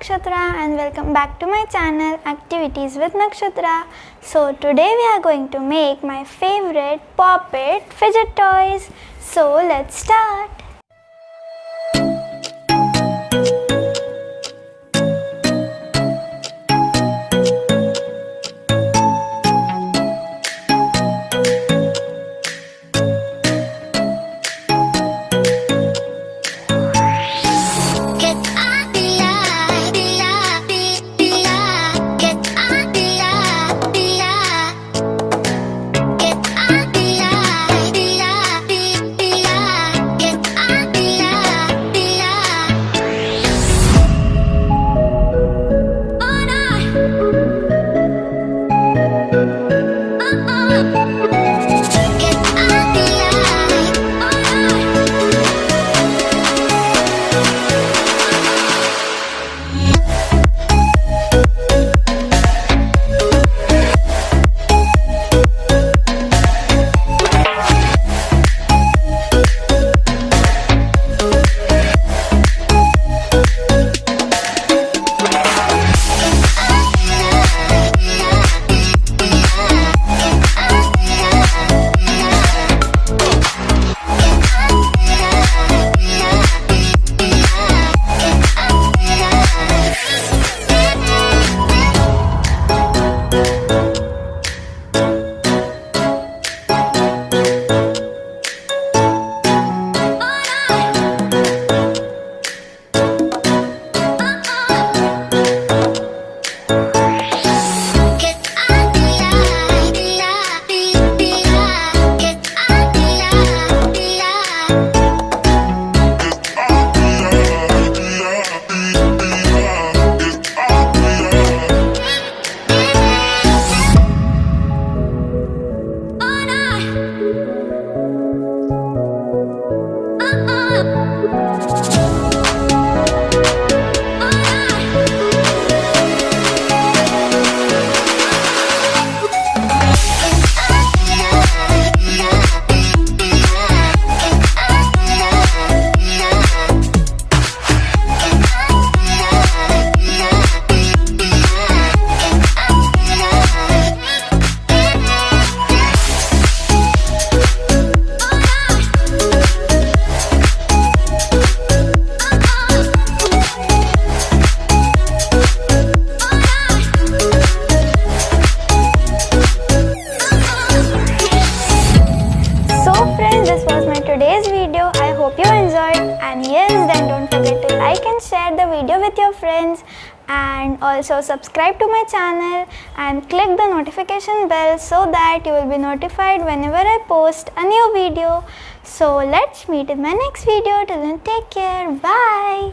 Nakshatra and welcome back to my channel Activities with Nakshatra. So today we are going to make my favorite Pop-It fidget toys. So let's start. Today's video. I hope you enjoyed, and yes, then don't forget to like and share the video with your friends, and also subscribe to my channel and click the notification bell so that you will be notified whenever I post a new video. So let's meet in my next video. Till then, take care. Bye.